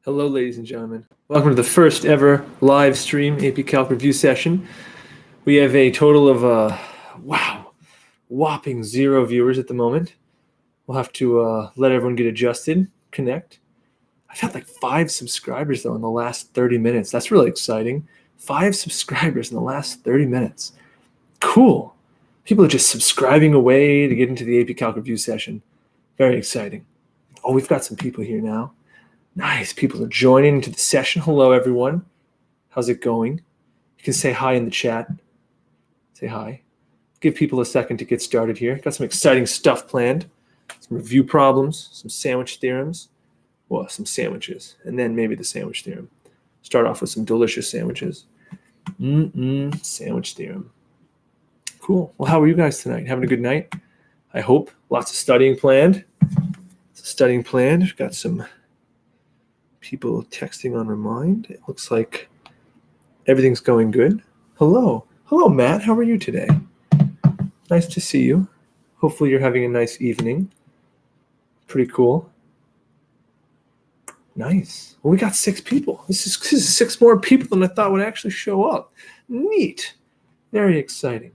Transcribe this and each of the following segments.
Hello, ladies and gentlemen. Welcome to the first ever live stream AP Calc review session. We have a total of, whopping 0 viewers at the moment. We'll have to let everyone get adjusted, connect. I've had like 5 subscribers, though, in the last 30 minutes. That's really exciting. 5 subscribers in the last 30 minutes. Cool. People are just subscribing away to get into the AP Calc review session. Very exciting. Oh, we've got some people here now. Nice. People are joining into the session. Hello, everyone. How's it going? You can say hi in the chat. Say hi. Give people a second to get started here. Got some exciting stuff planned. Some review problems, some sandwich theorems. Well, some sandwiches, and then maybe the sandwich theorem. Start off with some delicious sandwiches. Sandwich theorem. Cool. Well, how are you guys tonight? Having a good night? I hope. Lots of studying planned. We've got some people texting on Remind. It looks like everything's going good. Hello, Matt. How are you today? Nice to see you. Hopefully you're having a nice evening. Pretty cool. Nice. Well, we got 6 people. This is 6 more people than I thought would actually show up. Neat. Very exciting.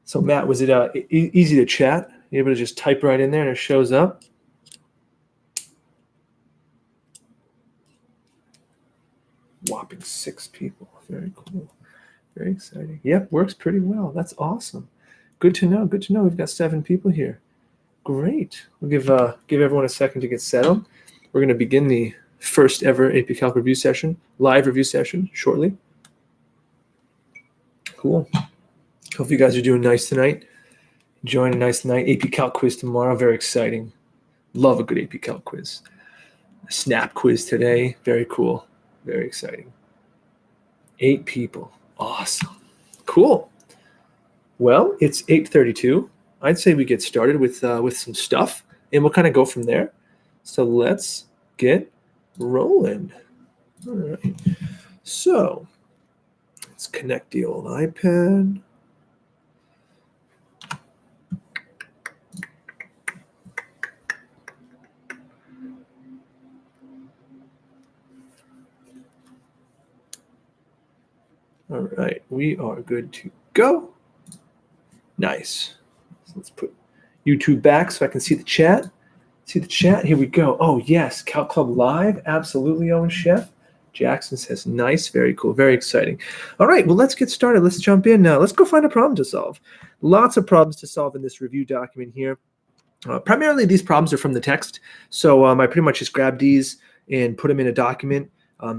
So Matt, was it easy to chat? You able to just type right in there and it shows up? Whopping 6 people. Very cool. Very exciting. Yep, works pretty well. That's awesome. Good to know. We've got 7 people here. Great. We'll give everyone a second to get settled. We're going to begin the first ever AP Calc review session, live review session shortly. Cool. Hope you guys are doing nice tonight. Enjoying a nice night. AP Calc quiz tomorrow. Very exciting. Love a good AP Calc quiz. A snap quiz today. Very cool. Very exciting. 8 people. Awesome. Cool. Well, it's 8:32. I'd say we get started with some stuff, and we'll kind of go from there. So let's get rolling. All right. So let's connect the old iPad. All right, we are good to go. Nice. So let's put YouTube back so I can see the chat. Here we go. Oh, yes, Calc Club Live. Absolutely, Owen Chef. Jackson says, nice. Very cool. Very exciting. All right, well, let's get started. Let's jump in now. Let's go find a problem to solve. Lots of problems to solve in this review document here. Primarily, these problems are from the text. So I pretty much just grabbed these and put them in a document.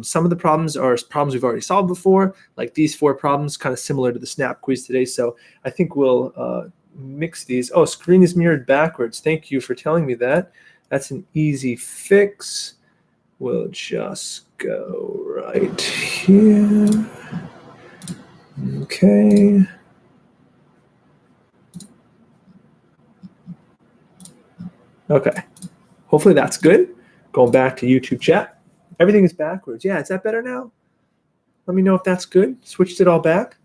Some of the problems are problems we've already solved before, like these 4 problems, kind of similar to the snap quiz today. So I think we'll mix these. Oh, screen is mirrored backwards. Thank you for telling me that. That's an easy fix. We'll just go right here. Okay. Okay. Hopefully that's good. Going back to YouTube chat. Everything is backwards. Yeah, is that better now? Let me know if that's good. Switched it all back.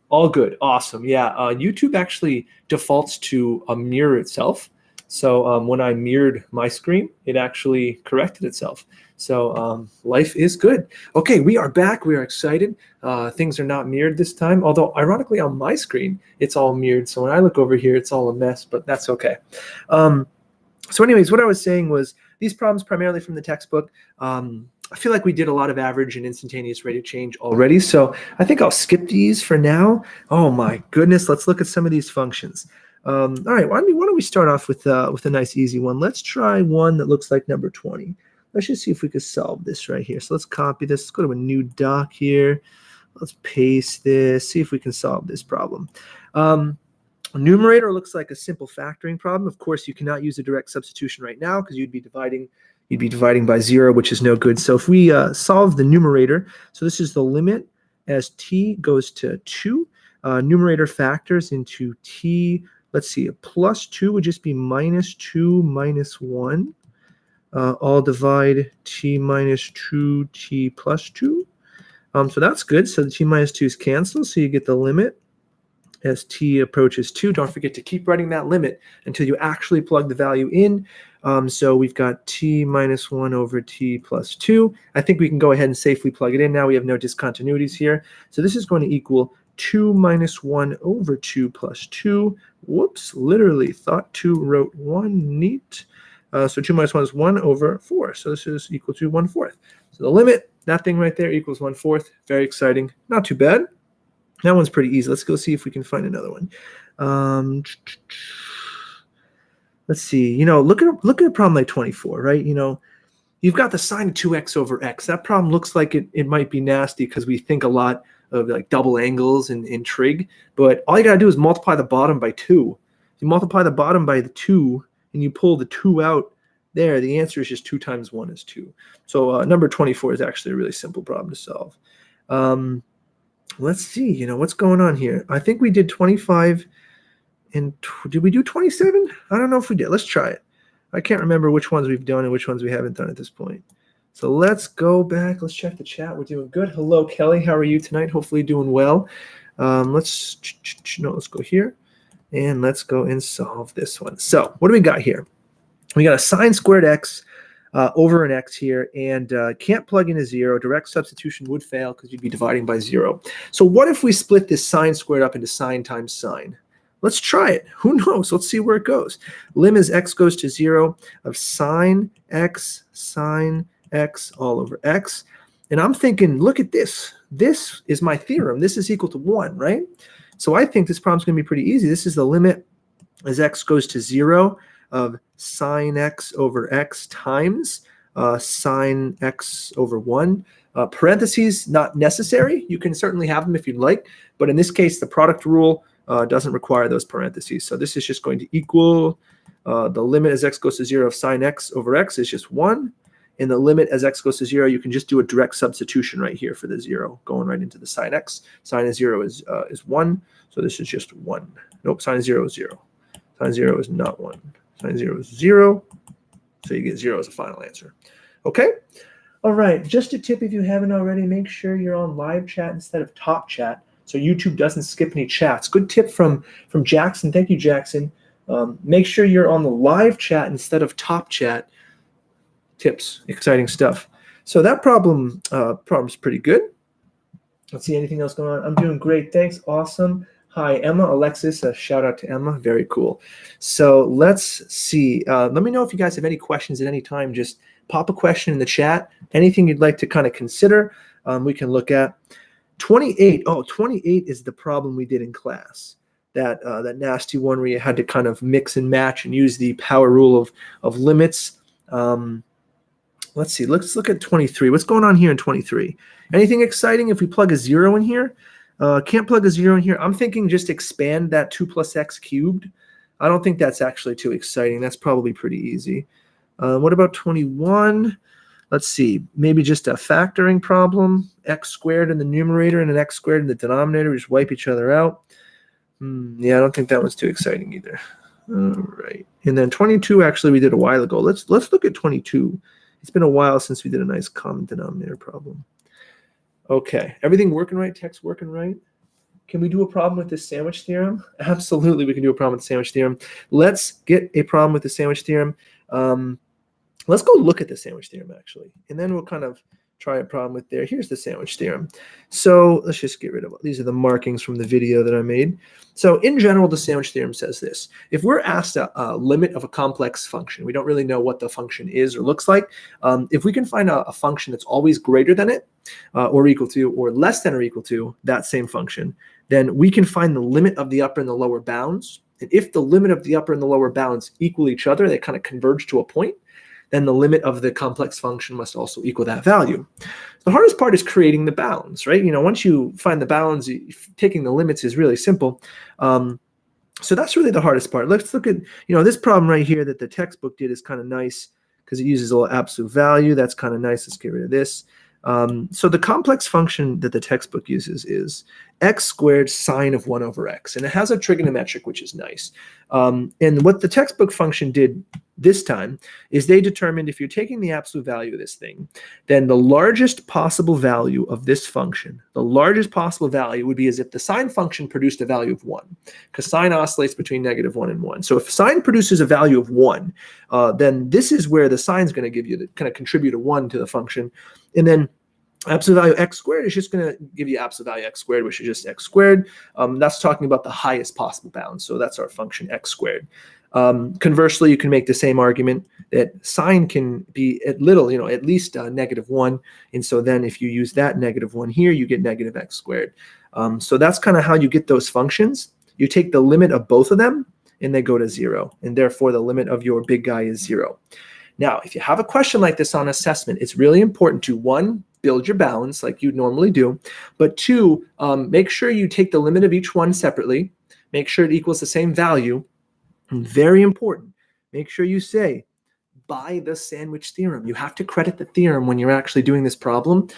All good. Awesome. Yeah, YouTube actually defaults to a mirror itself. So when I mirrored my screen, it actually corrected itself. So life is good. Okay, we are back. We are excited. Things are not mirrored this time, although ironically on my screen, it's all mirrored. So when I look over here, it's all a mess, but that's okay. So anyways, what I was saying was these problems primarily from the textbook. I feel like we did a lot of average and instantaneous rate of change already, so I think I'll skip these for now. Oh my goodness, let's look at some of these functions. All right, why don't we start off with a nice easy one. Let's try one that looks like number 20. Let's just see if we could solve this right here. So let's copy this. Let's go to a new doc here. Let's paste this, see if we can solve this problem. Numerator looks like a simple factoring problem. Of course, you cannot use a direct substitution right now because you'd be dividing by 0, which is no good. So if we solve the numerator, so this is the limit as t goes to 2. Numerator factors into t. Let's see, a plus 2 would just be minus 2 minus 1. I'll divide t minus 2, t plus 2. So that's good. So the t minus 2's cancel, so you get the limit as t approaches 2. Don't forget to keep writing that limit until you actually plug the value in. So we've got t minus 1 over t plus 2. I think we can go ahead and safely plug it in now. We have no discontinuities here. So this is going to equal 2 minus 1 over 2 plus 2. Whoops, literally thought 2 wrote 1. Neat. So 2 minus 1 is 1 over 4. So this is equal to 1/4. So the limit, that thing right there, equals 1/4. Very exciting. Not too bad. That one's pretty easy. Let's go see if we can find another one. Let's see. Look at a problem like 24, right? You've got the sine of 2x over x. That problem looks like it might be nasty because we think a lot of like double angles in trig. But all you got to do is multiply the bottom by 2. You multiply the bottom by the 2, and you pull the 2 out there. The answer is just 2 times 1 is 2. So number 24 is actually a really simple problem to solve. Let's see, what's going on here. I think we did 25 and did we do 27? I don't know if we did. Let's try it. I can't remember which ones we've done and which ones we haven't done at this point. So let's go back. Let's check the chat. We're doing good. Hello, Kelly. How are you tonight? Hopefully doing well. Let's go here and let's go and solve this one. So what do we got here? We got a sine squared x over an x here, and can't plug in a 0. Direct substitution would fail because you'd be dividing by 0. So what if we split this sine squared up into sine times sine? Let's try it. Who knows? Let's see where it goes. Lim as x goes to 0 of sine x all over x. And I'm thinking, look at this. This is my theorem. This is equal to 1, right? So I think this problem's going to be pretty easy. This is the limit as x goes to 0 of sine x over x times sine x over 1. Parentheses, not necessary. You can certainly have them if you'd like. But in this case, the product rule doesn't require those parentheses. So this is just going to equal the limit as x goes to 0 of sine x over x is just 1. And the limit as x goes to 0, you can just do a direct substitution right here for the 0, going right into the sine x. Sine of 0 is 1. So this is just 1. Nope, sine of 0 is 0. Sine 0 is not 1. Sine 0 is 0. So you get 0 as a final answer. Okay? All right. Just a tip if you haven't already, make sure you're on live chat instead of top chat so YouTube doesn't skip any chats. Good tip from Jackson. Thank you, Jackson. Make sure you're on the live chat instead of top chat. Tips. Exciting stuff. So that problem's pretty good. Let's see, anything else going on? I'm doing great. Thanks. Awesome. Hi, Emma, Alexis. A shout out to Emma. Very cool. So let's see. Let me know if you guys have any questions at any time. Just pop a question in the chat. Anything you'd like to kind of consider, we can look at. 28. Oh, 28 is the problem we did in class. That nasty one where you had to kind of mix and match and use the power rule of limits. Let's see. Let's look at 23. What's going on here in 23? Anything exciting if we plug a 0 in here? Can't plug a 0 in here. I'm thinking just expand that 2 plus x cubed. I don't think that's actually too exciting. That's probably pretty easy. What about 21? Let's see. Maybe just a factoring problem. X squared in the numerator and an x squared in the denominator. We just wipe each other out. Yeah, I don't think that one's too exciting either. All right. And then 22, actually, we did a while ago. Let's look at 22. It's been a while since we did a nice common denominator problem. Okay, everything working right? Text working right? Can we do a problem with the sandwich theorem? Absolutely, we can do a problem with the sandwich theorem. Let's get a problem with the sandwich theorem. Let's go look at the sandwich theorem, actually, and then we'll kind of try a problem with there. Here's the sandwich theorem. So let's just get rid of it. These are the markings from the video that I made. So in general, the sandwich theorem says this. If we're asked a limit of a complex function, we don't really know what the function is or looks like. If we can find a function that's always greater than it or equal to or less than or equal to that same function, then we can find the limit of the upper and the lower bounds. And if the limit of the upper and the lower bounds equal each other, they kind of converge to a point, then the limit of the complex function must also equal that value. The hardest part is creating the bounds, right? Once you find the bounds, taking the limits is really simple. So that's really the hardest part. Let's look at, this problem right here that the textbook did is kind of nice because it uses a little absolute value. That's kind of nice. Let's get rid of this. So the complex function that the textbook uses is x squared sine of 1 over x. And it has a trigonometric, which is nice. And what the textbook function did this time is they determined if you're taking the absolute value of this thing, then the largest possible value of this function, the largest possible value would be as if the sine function produced a value of 1, because sine oscillates between -1 and 1. So if sine produces a value of 1, then this is where the sine is going to give you, kind of contribute a 1 to the function. And then absolute value x squared is just going to give you absolute value x squared, which is just x squared. That's talking about the highest possible bound. So that's our function x squared. Conversely, you can make the same argument that sine can be at least -1. And so then if you use that -1 here, you get negative x squared. So that's kind of how you get those functions. You take the limit of both of them and they go to 0. And therefore the limit of your big guy is 0. Now, if you have a question like this on assessment, it's really important to, 1, build your bounds like you'd normally do, but 2, make sure you take the limit of each one separately, make sure it equals the same value, and very important, make sure you say, by the sandwich theorem. You have to credit the theorem when you're actually doing this problem,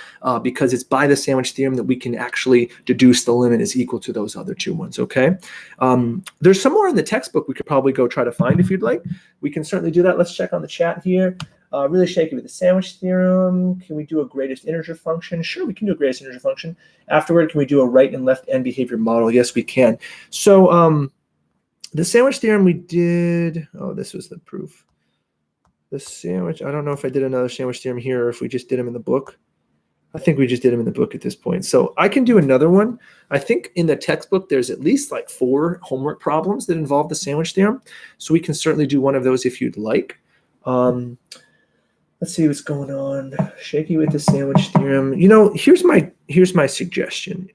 because it's by the sandwich theorem that we can actually deduce the limit is equal to those other 2 ones, okay? There's some more in the textbook we could probably go try to find if you'd like. We can certainly do that. Let's check on the chat here. Really shaky with the sandwich theorem. Can we do a greatest integer function? Sure, we can do a greatest integer function. Afterward, can we do a right and left end behavior model? Yes, we can. So the sandwich theorem we did, this was the proof. The sandwich, I don't know if I did another sandwich theorem here or if we just did them in the book. I think we just did them in the book at this point. So I can do another one. I think in the textbook, there's at least like 4 homework problems that involve the sandwich theorem. So we can certainly do one of those if you'd like. Let's see what's going on. Shaky with the sandwich theorem. Here's my suggestion.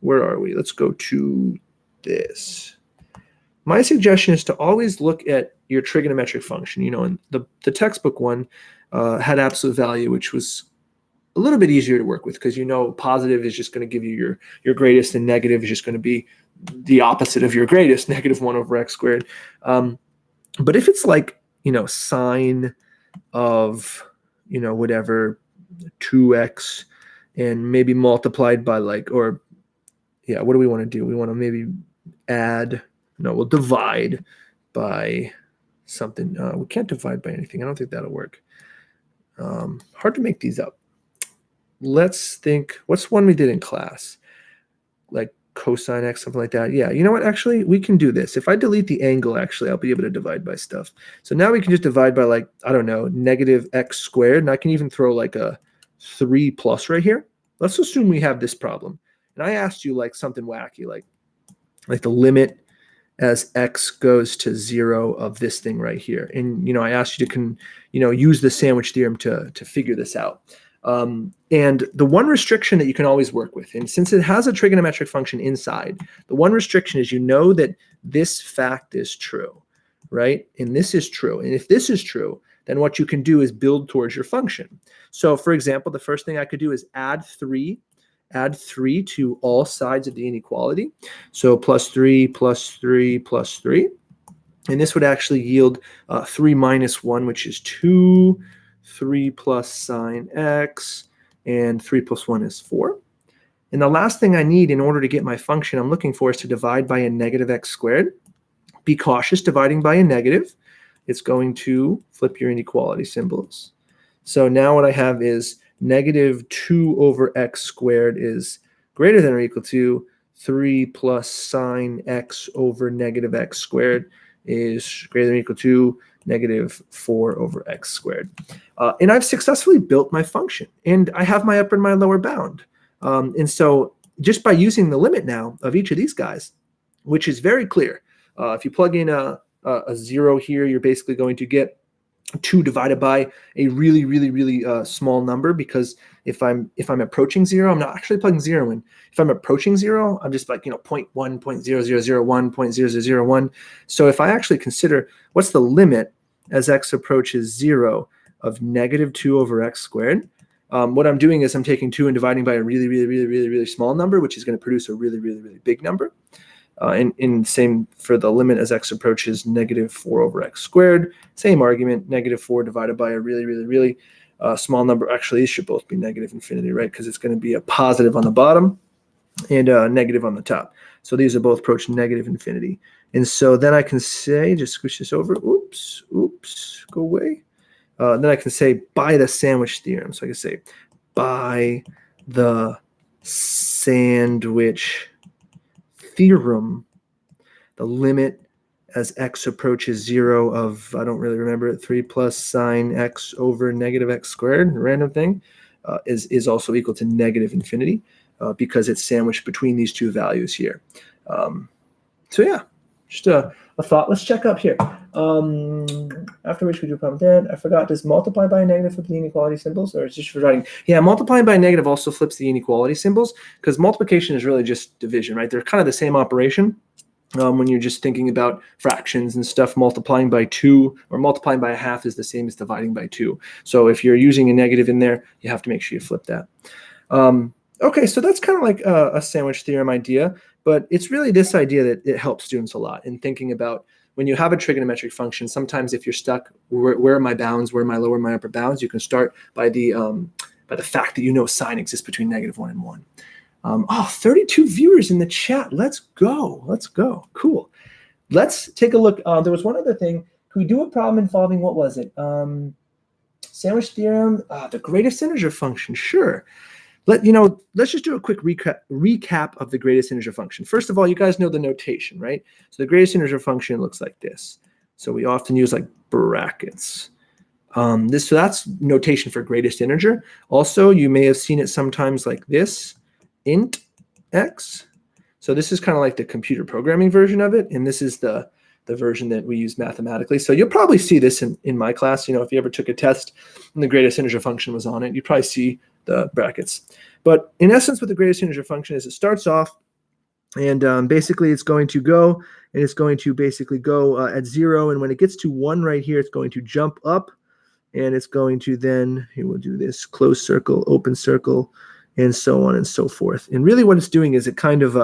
Where are we? Let's go to this. My suggestion is to always look at your trigonometric function. And the textbook one had absolute value, which was a little bit easier to work with because positive is just going to give you your greatest, and negative is just going to be the opposite of your greatest, -1 over x squared. But if it's like, sine of, whatever, 2x and maybe multiplied by what do we want to do? We want to maybe add, we'll divide by something. We can't divide by anything. I don't think that'll work. Hard to make these up. Let's think, what's one we did in class? Like cosine x, something like that. Yeah, you know what? Actually, we can do this. If I delete the angle, actually, I'll be able to divide by stuff. So now we can just divide by -x squared. And I can even throw like a 3 plus right here. Let's assume we have this problem. And I asked you like something wacky, like the limit as x goes to 0 of this thing right here. And, I asked you to use the sandwich theorem to figure this out. And the one restriction that you can always work with, and since it has a trigonometric function inside, the one restriction is that this fact is true, right? And this is true. And if this is true, then what you can do is build towards your function. So for example, the first thing I could do is add 3 to all sides of the inequality. So +3, +3, +3. And this would actually yield 3 minus 1, which is 2, 3 plus sine x, and 3 plus 1 is 4. And the last thing I need in order to get my function I'm looking for is to divide by a -x squared. Be cautious dividing by a negative. It's going to flip your inequality symbols. So now what I have is -2 over x squared is greater than or equal to 3 plus sine x over -x squared is greater than or equal to -4 over x squared. And I've successfully built my function, and I have my upper and my lower bound. And so just by using the limit now of each of these guys, which is very clear, if you plug in a 0 here, you're basically going to get 2 divided by a really, really, really small number, because if I'm approaching 0, I'm not actually plugging 0 in. If I'm approaching 0, I'm just like 0.1, 0.0001, 0.0001. So if I actually consider what's the limit as x approaches 0 of -2 over x squared, what I'm doing is I'm taking 2 and dividing by a really, really, really, really, really small number, which is going to produce a really, really, really big number. And same for the limit as x approaches -4 over x squared. Same argument, -4 divided by a really, really, really small number. Actually, these should both be -infinity, right? Because it's going to be a positive on the bottom and a negative on the top. So these are both approaching -infinity. And so then I can say, just switch this over. Oops. oops, go away. Then I can say by the sandwich theorem. So I can say by the sandwich theorem, the limit as x approaches 0 of, I don't really remember it, 3 plus sine x over negative x squared, random thing, is also equal to negative infinity because it's sandwiched between these two values here. So yeah, just a thought. Let's check up here. After which we do a problem with that. I forgot, does multiply by a negative flip the inequality symbols, or is it just for writing? Yeah, multiplying by a negative also flips the inequality symbols, because multiplication is really just division, right? They're kind of the same operation. When you're just thinking about fractions and stuff, multiplying by 2 or multiplying by a half is the same as dividing by 2. So if you're using a negative in there, you have to make sure you flip that. Okay, so that's kind of like a sandwich theorem idea, but it's really this idea that it helps students a lot in thinking about when you have a trigonometric function. Sometimes if you're stuck, where are my bounds, where are my lower and my upper bounds, you can start by the fact that you know sine exists between -1 and 1. 32 viewers in the chat. Let's go. Let's go. Cool. Let's take a look. There was one other thing. Can we do a problem involving, what was it? Sandwich theorem, the greatest integer function. Sure. Let's just do a quick recap of the greatest integer function. First of all, you guys know the notation, right? So the greatest integer function looks like this. So we often use like brackets. So that's notation for greatest integer. Also, you may have seen it sometimes like this. Int x. So this is kind of like the computer programming version of it, and this is the version that we use mathematically. So you'll probably see this in my class. If you ever took a test and the greatest integer function was on it, you probably see the brackets. But in essence, what the greatest integer function is, it starts off, and basically it's going to go, and it's going to basically go at 0, and when it gets to 1 right here, it's going to jump up, and it's going to then, here we'll do this, close circle, open circle, and so on and so forth. And really what it's doing is it kind of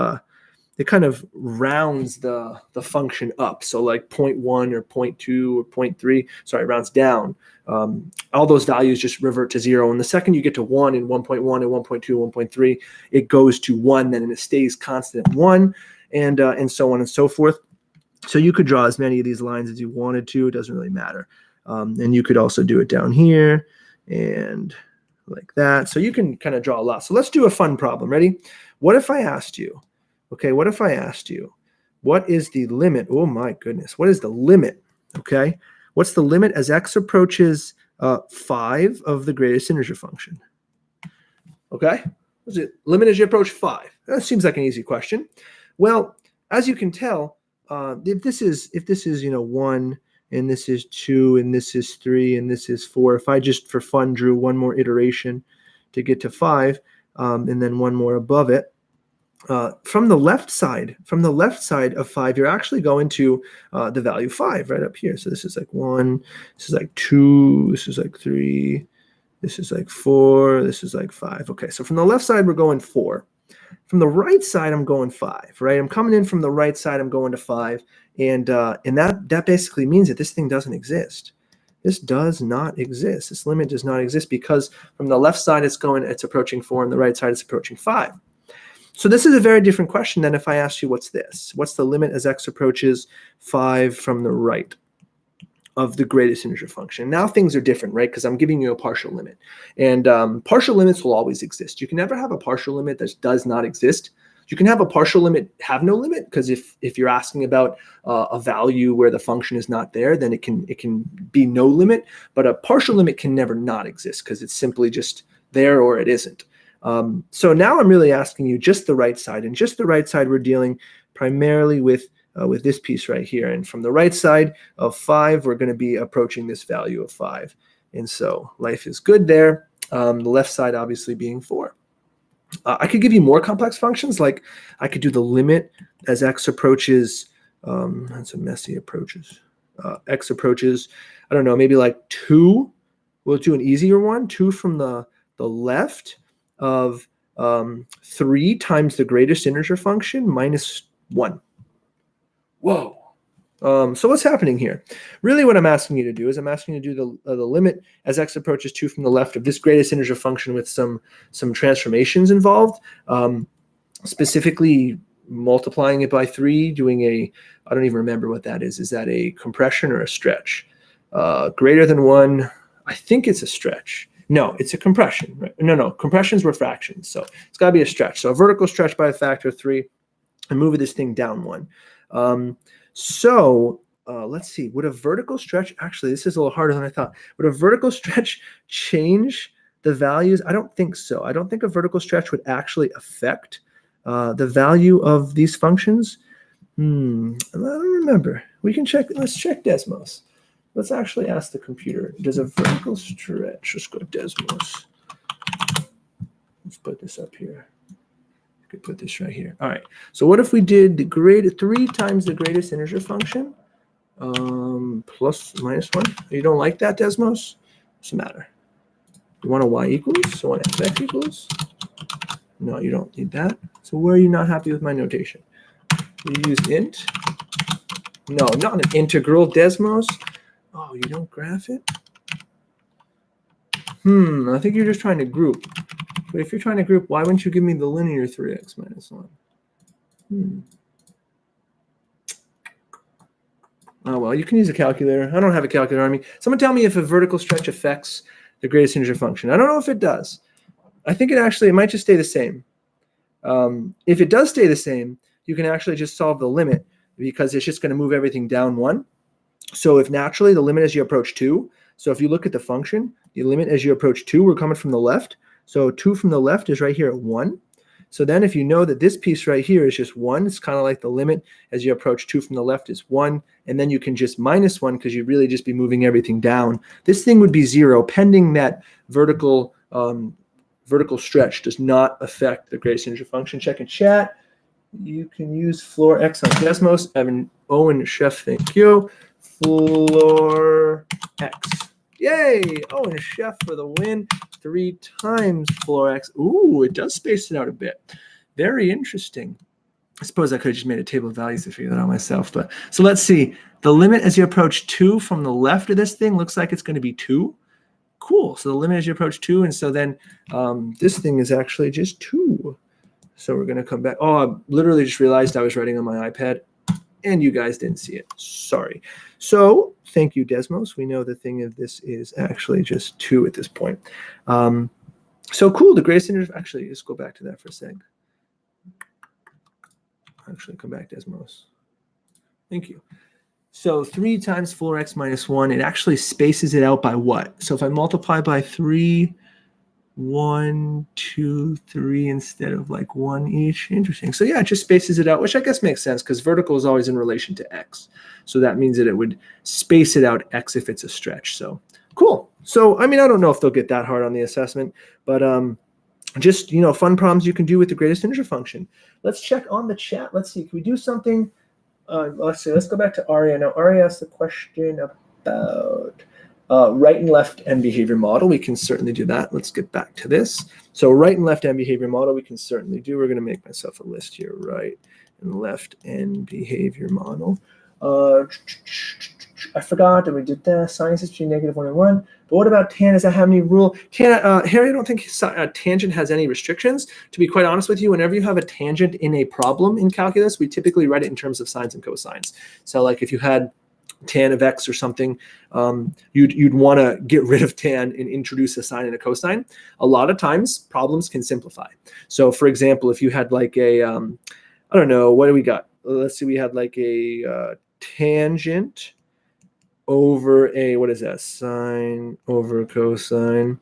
rounds the function up. So like 0.1 or 0.2 or 0.3, sorry, rounds down. All those values just revert to 0. And the second you get to 1 and 1.1 and 1.2, 1.3, it goes to 1, then it stays constant at 1, and so on and so forth. So you could draw as many of these lines as you wanted to. It doesn't really matter. And you could also do it down here and like that. So you can kind of draw a lot. So let's do a fun problem. Ready? What if I asked you, okay, what if I asked you, what is the limit? Oh my goodness. What is the limit? Okay. What's the limit as x approaches 5 of the greatest integer function? Okay. What's it? Limit as you approach 5. That seems like an easy question. Well, as you can tell, if this is 1, and this is 2, and this is 3, and this is 4. If I just for fun drew one more iteration to get to 5, and then one more above it, from the left side of 5, you're actually going to the value 5 right up here. So this is like 1, this is like 2, this is like 3, this is like 4, this is like 5. Okay, so from the left side, we're going 4. From the right side, I'm going 5, right? I'm coming in from the right side, I'm going to 5. And that basically means that this thing doesn't exist. This does not exist. This limit does not exist because from the left side, it's approaching 4, and the right side, it's approaching 5. So this is a very different question than if I asked you, what's this? What's the limit as x approaches 5 from the right of the greatest integer function? Now things are different, right? Because I'm giving you a partial limit. And partial limits will always exist. You can never have a partial limit that does not exist. You can have a partial limit have no limit, because if you're asking about a value where the function is not there, then it can be no limit. But a partial limit can never not exist because it's simply just there or it isn't. So now I'm really asking you just the right side, and just the right side we're dealing primarily with this piece right here. And from the right side of 5, we're going to be approaching this value of 5. And so life is good there. The left side obviously being 4. I could give you more complex functions, like I could do the limit as x approaches, that's a messy approaches, x approaches, I don't know, maybe like 2. We'll do an easier one, 2 from the left of 3 times the greatest integer function minus 1. Whoa. So what's happening here? Really what I'm asking you to do is I'm asking you to do the limit as x approaches 2 from the left of this greatest integer function with some transformations involved, specifically multiplying it by 3, doing I don't even remember what that is. Is that a compression or a stretch? Greater than 1, I think it's a stretch. No, it's a compression. Right? No, compressions were fractions. So it's got to be a stretch. So a vertical stretch by a factor of 3 and move this thing down 1. Let's see. Would a vertical stretch, actually, this is a little harder than I thought. Would a vertical stretch change the values? I don't think so. I don't think a vertical stretch would actually affect the value of these functions. I don't remember. We can check. Let's check Desmos. Let's actually ask the computer. Does a vertical stretch, let's go Desmos. Let's put this up here. I could put this right here. All right. So what if we did the 3 times the greatest integer function plus minus 1? You don't like that, Desmos? What's the matter? You want a y equals? You want x equals? No, you don't need that. So where are you not happy with my notation? You use int? No, not an integral, Desmos. Oh, you don't graph it? I think you're just trying to group. But if you're trying to group, why wouldn't you give me the linear 3x minus 1? Oh, well, you can use a calculator. I don't have a calculator on me. Someone tell me if a vertical stretch affects the greatest integer function. I don't know if it does. I think it might just stay the same. If it does stay the same, you can actually just solve the limit because it's just going to move everything down 1. So if naturally the limit as you approach 2, so if you look at the function, the limit as you approach 2, we're coming from the left. So 2 from the left is right here at 1. So then if you know that this piece right here is just 1, it's kind of like the limit as you approach 2 from the left is 1. And then you can just minus 1 because you'd really just be moving everything down. This thing would be 0 pending that vertical stretch does not affect the greatest integer function. Check in chat. You can use floor x on Desmos. Evan Owen Chef, thank you. Floor x. Yay! Owen Chef for the win. 3 times floor x. Ooh, it does space it out a bit. Very interesting. I suppose I could have just made a table of values to figure that out myself. But so let's see. The limit as you approach 2 from the left of this thing looks like it's going to be 2. Cool. So the limit as you approach 2. And so then this thing is actually just 2. So we're going to come back. Oh, I literally just realized I was writing on my iPad and you guys didn't see it. Sorry. So thank you, Desmos. We know the thing of this is actually just 2 at this point. So cool. The greatest integer. Actually, let's go back to that for a sec. Actually, come back, Desmos. Thank you. So 3 times floor x minus 1, it actually spaces it out by what? So if I multiply by 3, 1, 2, 3 instead of like 1 each. Interesting. So yeah, it just spaces it out, which I guess makes sense because vertical is always in relation to x. So that means that it would space it out x if it's a stretch. So cool. So, I mean, I don't know if they'll get that hard on the assessment, but just, fun problems you can do with the greatest integer function. Let's check on the chat. Let's see. Can we do something? Let's see. Let's go back to Aria. Now, Aria asked the question about right and left end behavior model. We can certainly do that. Let's get back to this. So right and left end behavior model, we can certainly do. We're going to make myself a list here. Right and left end behavior model. I forgot that we did that. Sine is between -1 and 1. But what about tan? Does that have any rule? Harry, I don't think tangent has any restrictions. To be quite honest with you, whenever you have a tangent in a problem in calculus, we typically write it in terms of sines and cosines. So like if you had tan of x or something, you'd want to get rid of tan and introduce a sine and a cosine. A lot of times problems can simplify. So for example, if you had like a, I don't know, what do we got? Let's see, we had like a tangent over a, what is that? Sine over cosine.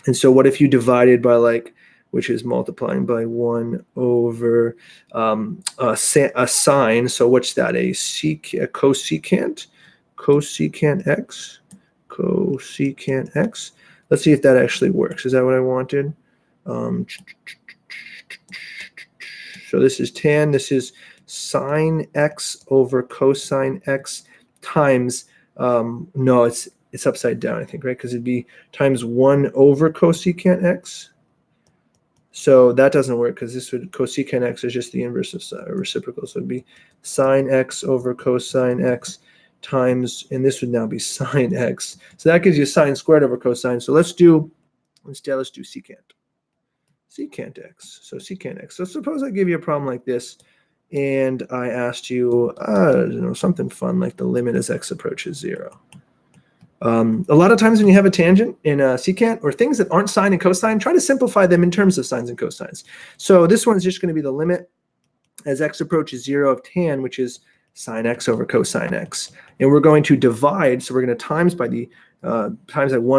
And so what if you divided by like, which is multiplying by 1 over a sine. So what's that? A cosecant x. Cosecant x. Let's see if that actually works. Is that what I wanted? So this is tan. This is sine x over cosine x times, no, it's upside down, I think, right? Because it'd be times 1 over cosecant x. So that doesn't work because cosecant x is just the inverse of reciprocal. So it'd be sine x over cosine x times, and this would now be sine x. So that gives you sine squared over cosine. So let's do secant. Secant x. So secant x. So suppose I give you a problem like this, and I asked you, something fun like the limit as x approaches 0. A lot of times when you have a tangent in a secant or things that aren't sine and cosine, try to simplify them in terms of sines and cosines. So this one's just going to be the limit as x approaches 0 of tan, which is sine x over cosine x. And we're going to divide, so we're going to times by 1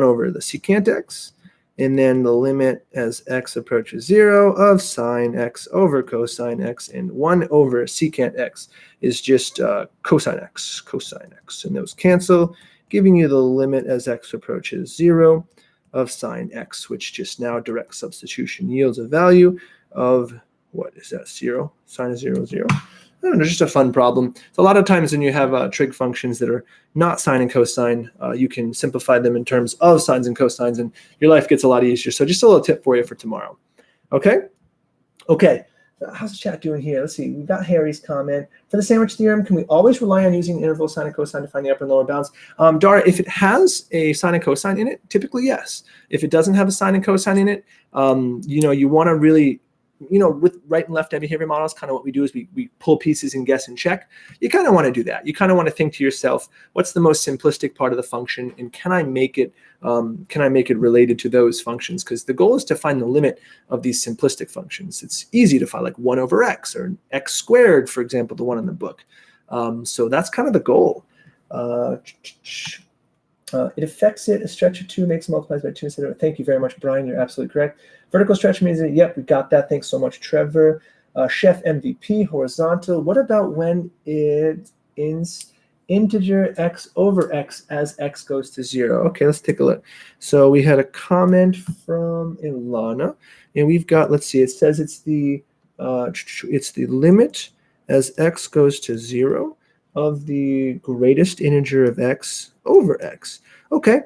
over the secant x, and then the limit as x approaches 0 of sine x over cosine x, and 1 over secant x is just cosine x, and those cancel, giving you the limit as x approaches 0 of sine x, which just now direct substitution yields a value of, what is that, 0? Sine of 0, 0. I don't know, just a fun problem. So a lot of times when you have trig functions that are not sine and cosine, you can simplify them in terms of sines and cosines, and your life gets a lot easier. So just a little tip for you for tomorrow. Okay? Okay. How's the chat doing here? Let's see. We got Harry's comment. For the sandwich theorem, can we always rely on using interval sine and cosine to find the upper and lower bounds? Dara, if it has a sine and cosine in it, typically yes. If it doesn't have a sine and cosine in it, you want to really, with right and left behavior models, kind of what we do is we pull pieces and guess and check. You kind of want to do that. You kind of want to think to yourself, what's the most simplistic part of the function, and can I make it related to those functions? Because the goal is to find the limit of these simplistic functions. It's easy to find, like 1 over x or x squared, for example, the one in the book. So that's kind of the goal. It affects it. A stretch of 2 makes multiplies by 2 instead of. Thank you very much, Brian. You're absolutely correct. Vertical stretch means that, yep, we got that. Thanks so much, Trevor. Chef MVP, horizontal. What about when it is integer x over x as x goes to 0? Okay, let's take a look. So we had a comment from Ilana, and we've got, let's see, it says it's the limit as x goes to 0 of the greatest integer of x over x. Okay.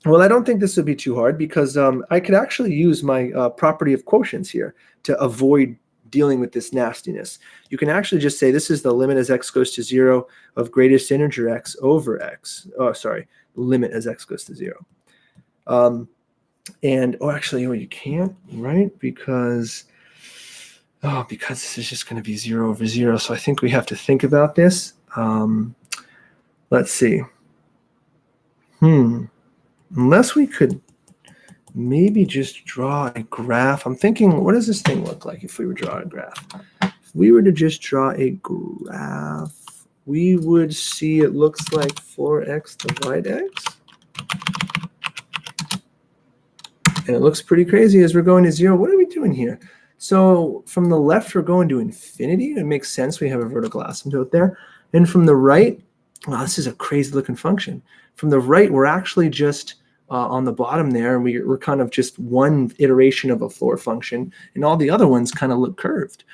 Well, I don't think this would be too hard, because I could actually use my property of quotients here to avoid dealing with this nastiness. You can actually just say this is the limit as x goes to 0 of greatest integer x over x. Oh, sorry, limit as x goes to 0. You can't, right? Because this is just going to be 0 over 0. So I think we have to think about this. Let's see. Unless we could maybe just draw a graph. I'm thinking, what does this thing look like if we were to draw a graph? If we were to just draw a graph, we would see it looks like 4x divide x. And it looks pretty crazy as we're going to 0. What are we doing here? So from the left, we're going to infinity. It makes sense. We have a vertical asymptote there. And from the right, wow, this is a crazy looking function. From the right, we're actually just on the bottom there, and we're kind of just one iteration of a floor function, and all the other ones kind of look curved.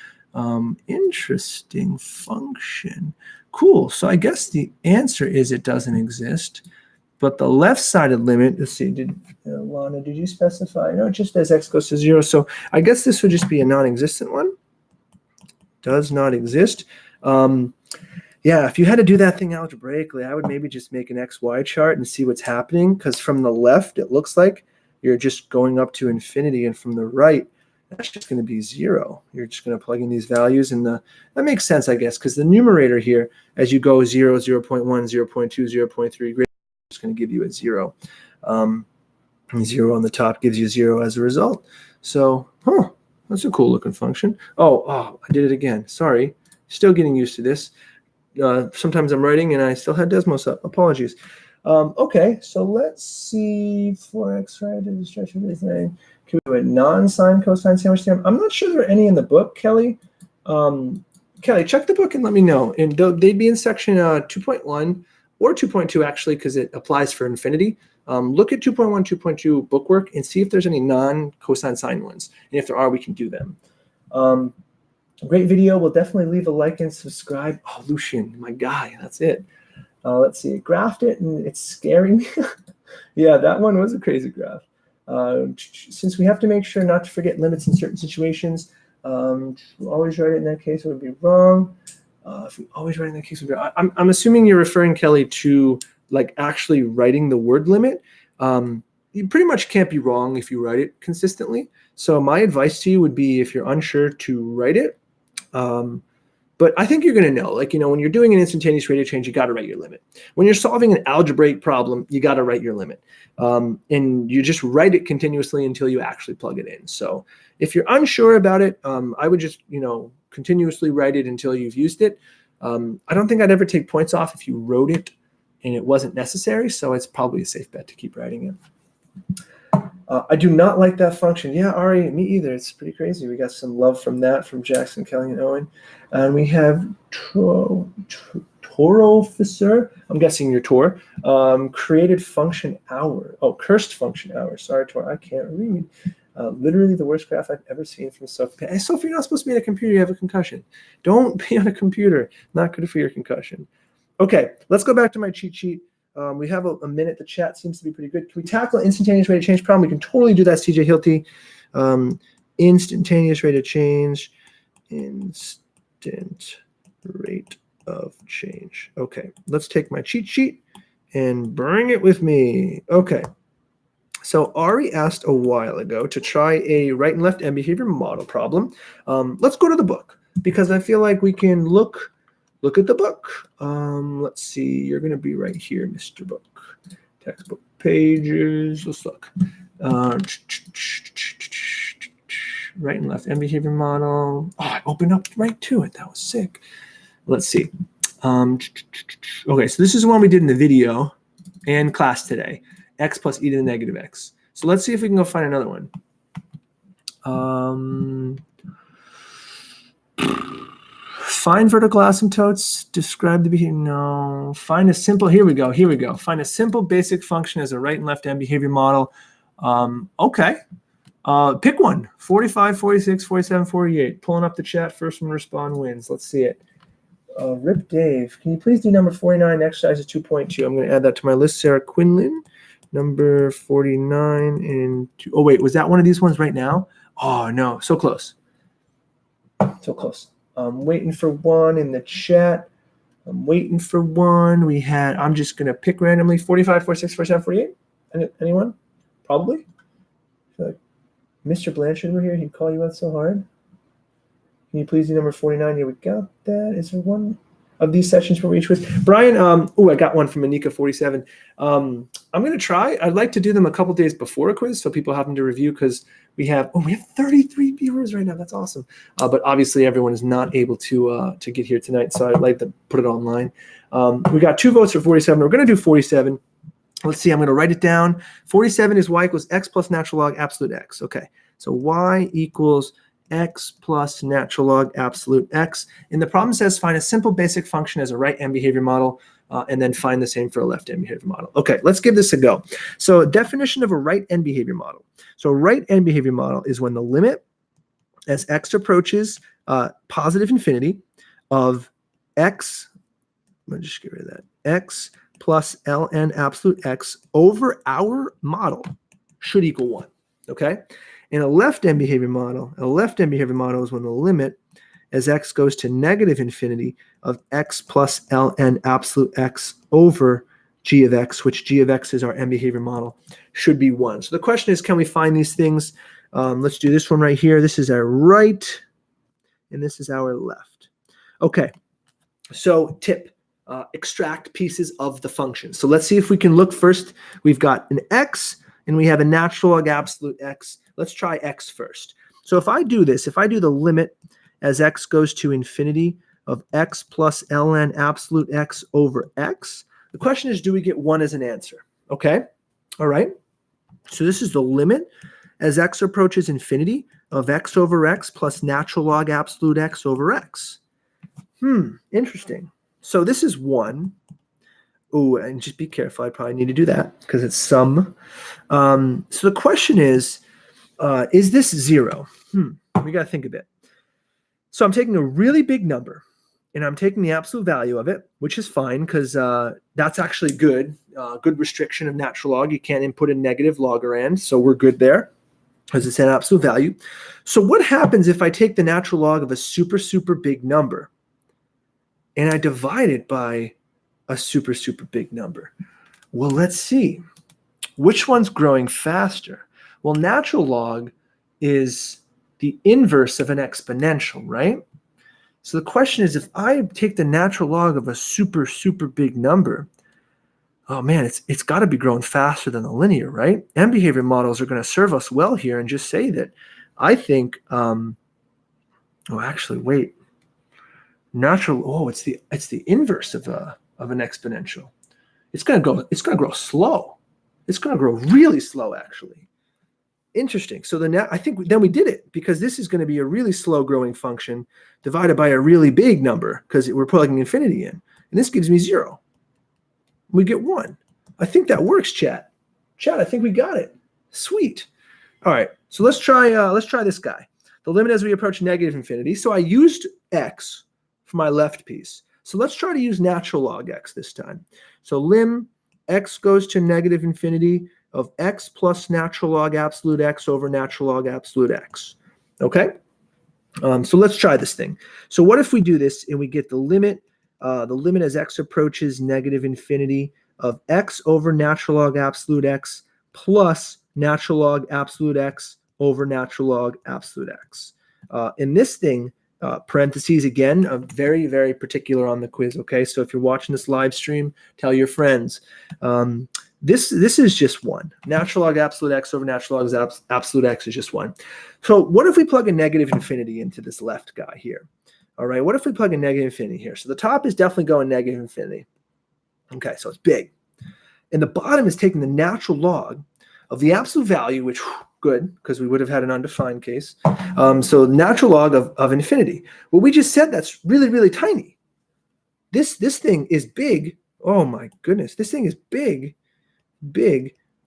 Interesting function. Cool. So I guess the answer is it doesn't exist. But the left-sided limit, let's see, Lana, did you specify? No, just as x goes to 0. So I guess this would just be a non-existent one. Does not exist. Yeah, if you had to do that thing algebraically, I would maybe just make an XY chart and see what's happening, because from the left, it looks like you're just going up to infinity, and from the right, that's just going to be 0. You're just going to plug in these values, and that makes sense, I guess, because the numerator here, as you go 0, 0.1, 0.2, 0.3, it's going to give you a 0. 0 on the top gives you 0 as a result. So, that's a cool looking function. Oh, I did it again. Sorry. Still getting used to this. Sometimes I'm writing and I still had Desmos up. Apologies. Okay, so let's see. 4x, right? Did the stretch of everything. Can we do a non-sine cosine sandwich theorem? I'm not sure there are any in the book, Kelly. Kelly, check the book and let me know. And they'd be in section 2.1 or 2.2, actually, because it applies for infinity. Look at 2.1, 2.2 bookwork and see if there's any non-cosine sine ones. And if there are, we can do them. Great video. We'll definitely leave a like and subscribe. Oh, Lucian, my guy. That's it. Let's see. I graphed it, and it's scaring me. Yeah, that one was a crazy graph. Since we have to make sure not to forget limits in certain situations, always write it in that case, it would be wrong. If we always write in that case, it would be wrong. I'm assuming you're referring, Kelly, to like actually writing the word limit. You pretty much can't be wrong if you write it consistently. So my advice to you would be, if you're unsure, to write it. But I think you're going to know, like, when you're doing an instantaneous rate of change, you got to write your limit. When you're solving an algebraic problem, you got to write your limit. And you just write it continuously until you actually plug it in. So if you're unsure about it, I would just, continuously write it until you've used it. I don't think I'd ever take points off if you wrote it and it wasn't necessary. So it's probably a safe bet to keep writing it. I do not like that function. Yeah, Ari, me either. It's pretty crazy. We got some love from that, from Jackson, Kelly, and Owen. And we have Torofficer. I'm guessing you're Tor. Created function hour. Oh, cursed function hour. Sorry, Tor, I can't read. Literally the worst graph I've ever seen from Sophie. Hey, Sophie, you're not supposed to be on a computer. You have a concussion. Don't be on a computer. Not good for your concussion. Okay, let's go back to my cheat sheet. We have a minute. The chat seems to be pretty good. Can we tackle instantaneous rate of change problem? We can totally do that, CJ Hilty. Instantaneous rate of change. Instant rate of change. Okay, let's take my cheat sheet and bring it with me. Okay, so Ari asked a while ago to try a right and left end behavior model problem. Let's go to the book because I feel like we can look at the book. Let's see. You're going to be right here, Mr. Book. Textbook pages. Let's look. Right and left end behavior model. Oh, I opened up right to it. That was sick. Let's see. Okay, so this is one we did in the video and class today. X plus e to the negative x. So let's see if we can go find another one. Find vertical asymptotes, describe the behavior. No. Find a simple, here we go. Find a simple basic function as a right and left end behavior model. Okay. Pick one. 45, 46, 47, 48. Pulling up the chat. First one to respond wins. Let's see it. Rip Dave. Can you please do number 49, exercise 2.2? I'm going to add that to my list. Sarah Quinlan. Number 49 and 2. Oh, wait. Was that one of these ones right now? Oh, no. So close. So close. I'm waiting for one in the chat. I'm waiting for one. I'm just going to pick randomly 45, 46, 47, 48. Anyone? Probably. I feel like Mr. Blanchard were here. He'd call you out so hard. Can you please do number 49? Yeah, we got that. Is there one of these sessions where we each quiz? Brian, I got one from Anika 47. I'm going to try. I'd like to do them a couple days before a quiz so people have them to review because we have 33 viewers right now. That's awesome. But obviously everyone is not able to get here tonight, so I'd like to put it online. We got 2 votes for 47. We're going to do 47. Let's see. I'm going to write it down. 47 is y equals x plus natural log absolute x. Okay. So y equals x plus natural log absolute x. And the problem says find a simple basic function as a right end behavior model, and then find the same for a left end behavior model. Okay, let's give this a go. So definition of a right end behavior model. So a right end behavior model is when the limit as x approaches positive infinity of x, let me just get rid of that, x plus ln absolute x over our model should equal 1, okay? In a left end behavior model, is when the limit as x goes to negative infinity of x plus ln absolute x over g of x, which g of x is our end behavior model, should be 1. So the question is, can we find these things? Let's do this one right here. This is our right, and this is our left. Okay, so tip, extract pieces of the function. So let's see if we can look first. We've got an x, and we have a natural log absolute x. Let's try x first. So if I do this, if I do the limit as x goes to infinity of x plus ln absolute x over x, the question is, do we get 1 as an answer? Okay, all right. So this is the limit as x approaches infinity of x over x plus natural log absolute x over x. Interesting. So this is 1. Oh, and just be careful. I probably need to do that because it's sum. So the question is this 0? We got to think a bit. So I'm taking a really big number, and I'm taking the absolute value of it, which is fine because that's actually good. Good restriction of natural log. You can't input a negative logorand, so we're good there because it's an absolute value. So what happens if I take the natural log of a super, super big number and I divide it by a super, super big number? Well, let's see. Which one's growing faster? Well, natural log is the inverse of an exponential, right? So the question is, if I take the natural log of a super, super big number, oh man, it's got to be growing faster than the linear, right? And behavior models are going to serve us well here and just say that I think, oh, actually, wait. It's the inverse of an exponential. It's going to grow slow. It's going to grow really slow, actually. Interesting. So I think then we did it, because this is going to be a really slow growing function divided by a really big number, because we're plugging infinity in. And this gives me 0. We get 1. I think that works, chat. Chat, I think we got it. Sweet. All right. So let's try this guy. The limit as we approach negative infinity. So I used x for my left piece. So let's try to use natural log x this time. So lim x goes to negative infinity of x plus natural log absolute x over natural log absolute x. Okay? So let's try this thing. So what if we do this and we get the limit as x approaches negative infinity of x over natural log absolute x plus natural log absolute x over natural log absolute x. In this thing, parentheses again, very, very particular on the quiz, okay? So if you're watching this live stream, tell your friends. This is just 1. Natural log absolute x over natural log absolute x is just 1. So what if we plug a negative infinity into this left guy here? All right, what if we plug a negative infinity here? So the top is definitely going negative infinity. Okay, so it's big. And the bottom is taking the natural log of the absolute value, which, good, because we would have had an undefined case. So natural log of infinity. Well, we just said that's really, really tiny. This thing is big. Oh, my goodness. This thing is big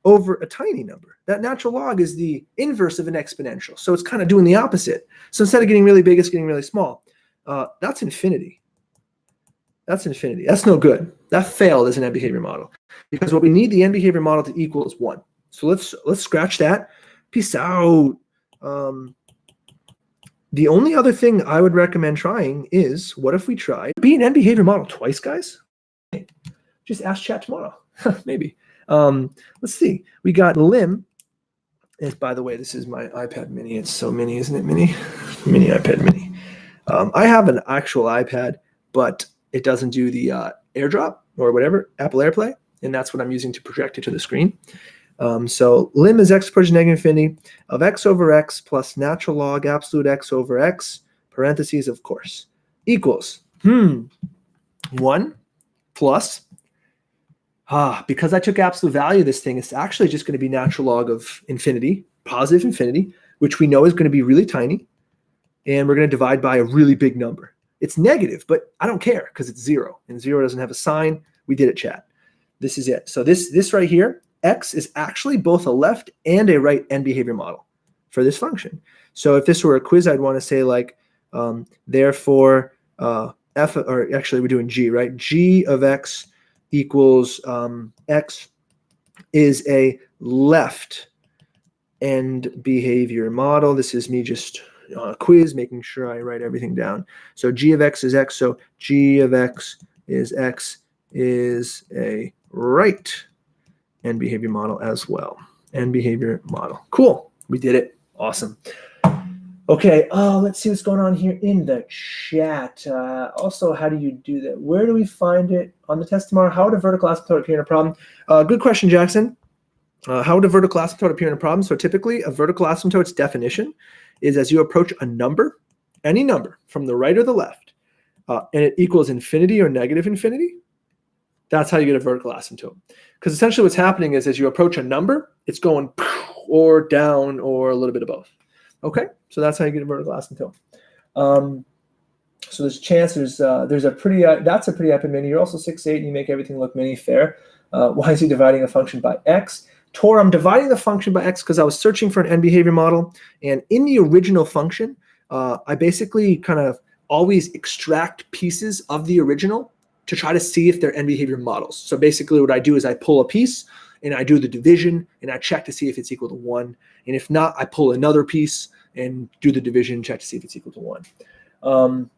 over a tiny number. That natural log is the inverse of an exponential. So it's kind of doing the opposite. So instead of getting really big, it's getting really small. That's infinity. That's infinity. That's no good. That failed as an end behavior model, because what we need the end behavior model to equal is 1. So let's scratch that. Peace out. The only other thing I would recommend trying is, what if we tried be an end behavior model twice, guys? Just ask chat tomorrow. Maybe. Let's see. We got lim. By the way, this is my iPad mini. It's so mini, isn't it? Mini iPad mini. I have an actual iPad, but it doesn't do the AirDrop or whatever, Apple AirPlay, and that's what I'm using to project it to the screen. So lim is x approaching negative infinity of x over x plus natural log absolute x over x, parentheses, of course, equals 1 plus, because I took absolute value of this thing, it's actually just going to be natural log of infinity, positive infinity, which we know is going to be really tiny, and we're going to divide by a really big number. It's negative, but I don't care because it's 0, and 0 doesn't have a sign. We did it, chat. This is it. So this right here, x is actually both a left and a right end behavior model for this function. So if this were a quiz, I'd want to say like, therefore, f, or actually we're doing g, right? G of x equals x is a left end behavior model. This is me just on a quiz, making sure I write everything down. So g of x is x. So g of x is a right end behavior model as well. End behavior model. Cool. We did it. Awesome. Okay. Let's see what's going on here in the chat. Also, how do you do that? Where do we find it on the test tomorrow? How would a vertical asymptote appear in a problem? Good question, Jackson. How would a vertical asymptote appear in a problem? So typically, a vertical asymptote's definition is as you approach a number, any number from the right or the left, and it equals infinity or negative infinity, that's how you get a vertical asymptote. Because essentially what's happening is as you approach a number, it's going or down or a little bit of both. Okay, so that's how you get a vertical asymptote. So there's a chance that's a pretty epic mini. You're also 6'8", and you make everything look mini fair. Why is he dividing a function by x? Tor, I'm dividing the function by x because I was searching for an end behavior model, and in the original function, I basically kind of always extract pieces of the original to try to see if they're end behavior models. So basically what I do is I pull a piece and I do the division and I check to see if it's equal to 1. And if not, I pull another piece and do the division, check to see if it's equal to 1.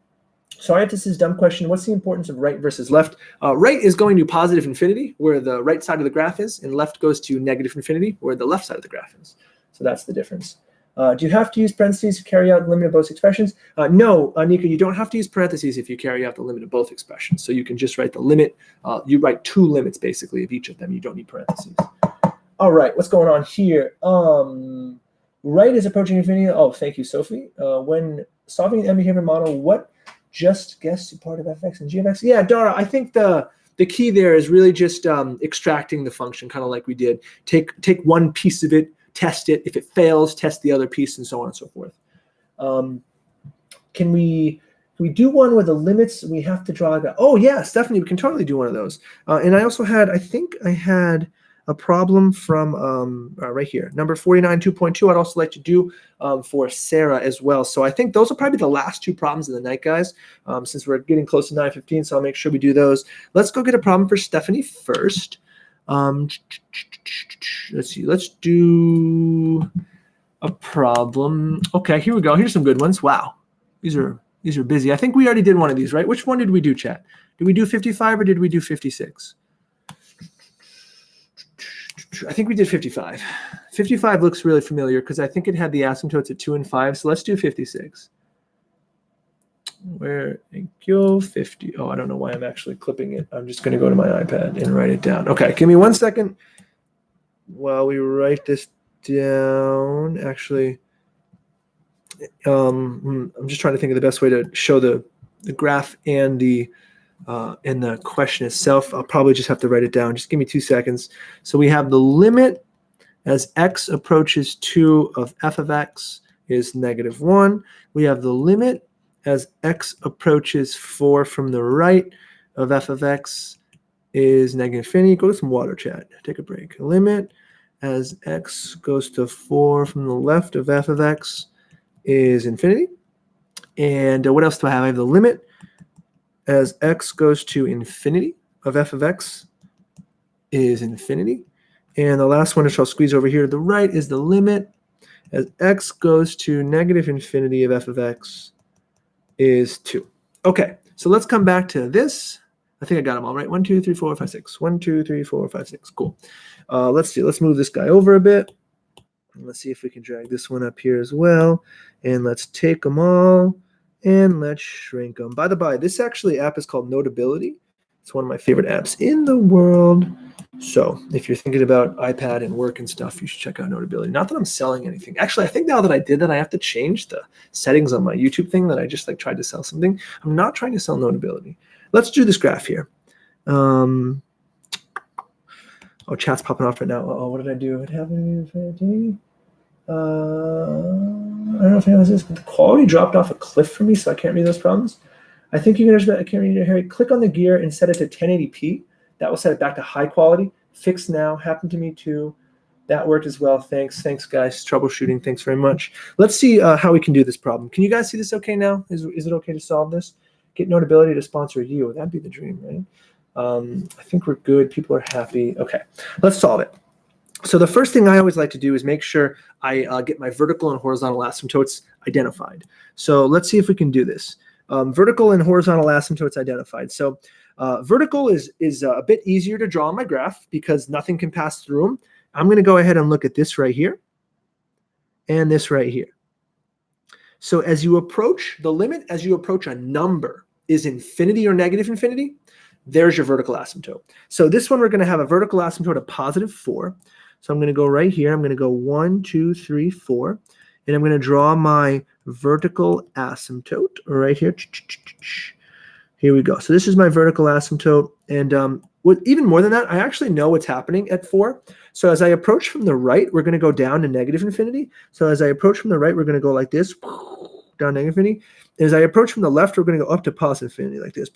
Sorry if this is a dumb question. What's the importance of right versus left? Right is going to positive infinity, where the right side of the graph is, and left goes to negative infinity, where the left side of the graph is. So that's the difference. Do you have to use parentheses to carry out the limit of both expressions? No, Nika, you don't have to use parentheses if you carry out the limit of both expressions. So you can just write the limit. You write two limits, basically, of each of them. You don't need parentheses. All right, what's going on here? Right is approaching infinity. Oh, thank you, Sophie. When solving the M-behavior model, what just guess part of f(x) and g of x? Yeah, Dara, I think the key there is really just extracting the function, kind of like we did. Take one piece of it, test it. If it fails, test the other piece, and so on and so forth. Can we do one where the limits we have to draw? Oh yeah, Stephanie, we can totally do one of those. And I also had, I think I had a problem from right here, number 49, 2.2. I'd also like to do for Sarah as well. So I think those will probably be the last two problems of the night, guys, since we're getting close to 9:15. So I'll make sure we do those. Let's go get a problem for Stephanie first. Let's see. Let's do a problem. Okay, here we go. Here's some good ones. Wow, these are busy. I think we already did one of these, right? Which one did we do, chat? Did we do 55 or did we do 56? I think we did 55. 55 looks really familiar because I think it had the asymptotes at 2 and 5. So let's do 56. Where thank you 50. Oh, I don't know why I'm actually clipping it. I'm just going to go to my iPad and write it down. Okay, give me 1 second while we write this down. Actually, I'm just trying to think of the best way to show the graph and the question itself. I'll probably just have to write it down. Just give me 2 seconds. So we have the limit as x approaches 2 of f of x is -1. We have the limit as x approaches 4 from the right of f of x is -infinity. Go to some water, chat. Take a break. Limit as x goes to 4 from the left of f of x is infinity. And what else do I have? I have the limit as x goes to infinity of f of x is infinity. And the last one, which I'll squeeze over here to the right, is the limit as x goes to -infinity of f of x is 2. Okay, so let's come back to this. I think I got them all right. 1, 2, 3, 4, 5, 6. 1, 2, 3, 4, 5, 6. Cool. Let's see. Let's move this guy over a bit. Let's see if we can drag this one up here as well. And let's take them all and let's shrink them. By the by, this actually app is called Notability. It's one of my favorite apps in the world. So if you're thinking about iPad and work and stuff, you should check out Notability. Not that I'm selling anything. Actually, I think now that I did that, I have to change the settings on my YouTube thing that I just tried to sell something. I'm not trying to sell Notability. Let's do this graph here. Oh, chat's popping off right now. Oh, what did I do? What happened? I don't know if anyone says the quality dropped off a cliff for me, so I can't read those problems. I think you can just, I can't read it, Harry. Click on the gear and set it to 1080p. That will set it back to high quality. Fix now. Happened to me too. That worked as well. Thanks, guys. Troubleshooting. Thanks very much. Let's see how we can do this problem. Can you guys see this okay now? Is it okay to solve this? Get Notability to sponsor you. That'd be the dream, right? I think we're good. People are happy. Okay, let's solve it. So the first thing I always like to do is make sure I get my vertical and horizontal asymptotes identified. So let's see if we can do this. Vertical and horizontal asymptotes identified. So vertical is a bit easier to draw on my graph because nothing can pass through them. I'm going to go ahead and look at this right here and this right here. So as you approach the limit, as you approach a number is infinity or -infinity, there's your vertical asymptote. So this one, we're going to have a vertical asymptote of +4. So I'm going to go right here. I'm going to go 1, 2, 3, 4. And I'm going to draw my vertical asymptote right here. Here we go. So this is my vertical asymptote. And even more than that, I actually know what's happening at 4. So as I approach from the right, we're going to go down to -infinity. So as I approach from the right, we're going to go like this, down to -infinity. As I approach from the left, we're going to go up to +infinity like this.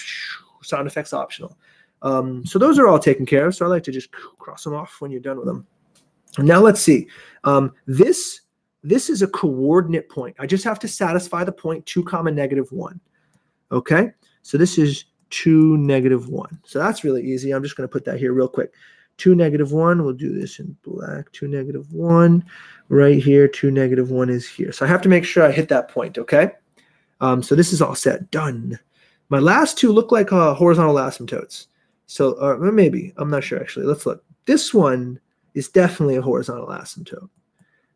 Sound effects optional. So those are all taken care of. So I like to just cross them off when you're done with them. Now let's see. This is a coordinate point. I just have to satisfy the point 2, -1. Okay, so this is 2, -1. So that's really easy. I'm just going to put that here real quick. 2, -1. We'll do this in black. 2, -1. Right here. 2, -1 is here. So I have to make sure I hit that point. Okay. So this is all set. Done. My last two look like horizontal asymptotes. So maybe. I'm not sure, actually. Let's look. This one is definitely a horizontal asymptote.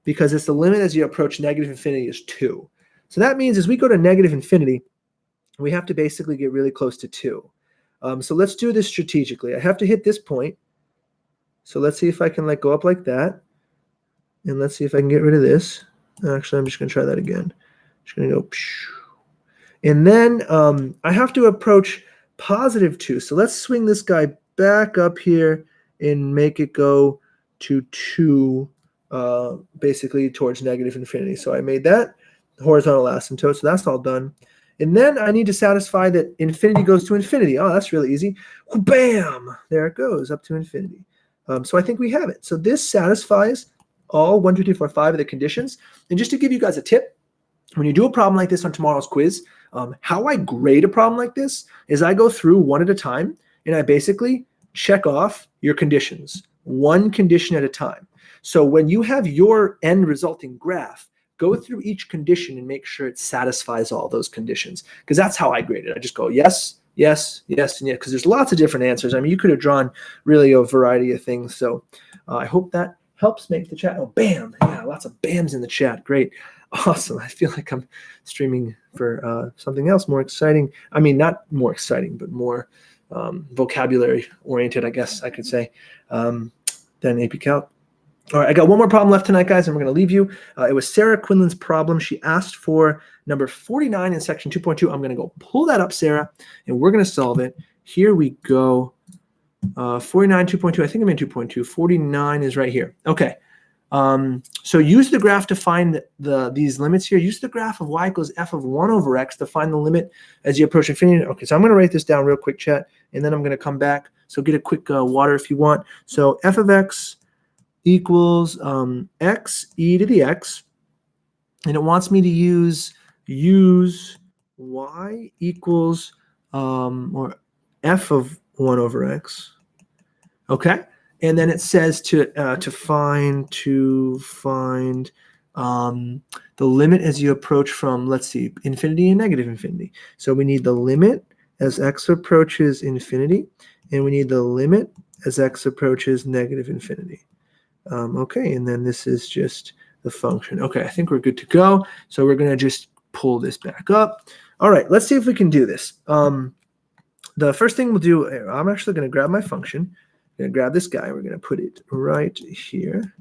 because it's the limit as you approach negative infinity is 2. So that means as we go to negative infinity, we have to basically get really close to 2. So let's do this strategically. I have to hit this point. So let's see if I can go up like that. And let's see if I can get rid of this. Actually, I'm just going to try that again. Just going to go. And then I have to approach positive 2. So let's swing this guy back up here and make it go to 2, basically towards negative infinity. So I made that horizontal asymptote. So that's all done. And then I need to satisfy that infinity goes to infinity. Oh, that's really easy. Bam! There it goes, up to infinity. So I think we have it. So this satisfies all 1, 2, 3, 4, 5 of the conditions. And just to give you guys a tip, when you do a problem like this on tomorrow's quiz, how I grade a problem like this is I go through one at a time, and I basically check off your conditions, one condition at a time. So when you have your end resulting graph, go through each condition and make sure it satisfies all those conditions, because that's how I grade it. I just go yes, yes, yes, and yes, because there's lots of different answers. I mean, you could have drawn really a variety of things. So I hope that helps make the chat. Oh, bam. Yeah, lots of bams in the chat. Great. Awesome. I feel like I'm streaming for something else more exciting. I mean, not more exciting, but more vocabulary oriented, I guess I could say, than AP Calc. All right, I got one more problem left tonight, guys, and we're going to leave you. It was Sarah Quinlan's problem. She asked for number 49 in section 2.2. I'm going to go pull that up, Sarah, and we're going to solve it. Here we go. 49, 2.2. I think I'm in 2.2. 49 is right here. Okay. So use the graph to find these limits here. Use the graph of y equals f of 1 over x to find the limit as you approach infinity. Okay, so I'm going to write this down real quick, chat, and then I'm going to come back. So get a quick water if you want. So f of x equals x e to the x, and it wants me to use y equals or f of 1 over x. Okay, and then it says to find the limit as you approach from, let's see, infinity and negative infinity. So we need the limit as x approaches infinity, and we need the limit as x approaches negative infinity. Okay, and then this is just the function. Okay, I think we're good to go. So we're going to just pull this back up. All right, let's see if we can do this. The first thing we'll do, I'm actually going to grab my function. I'm going to grab this guy. We're going to put it right here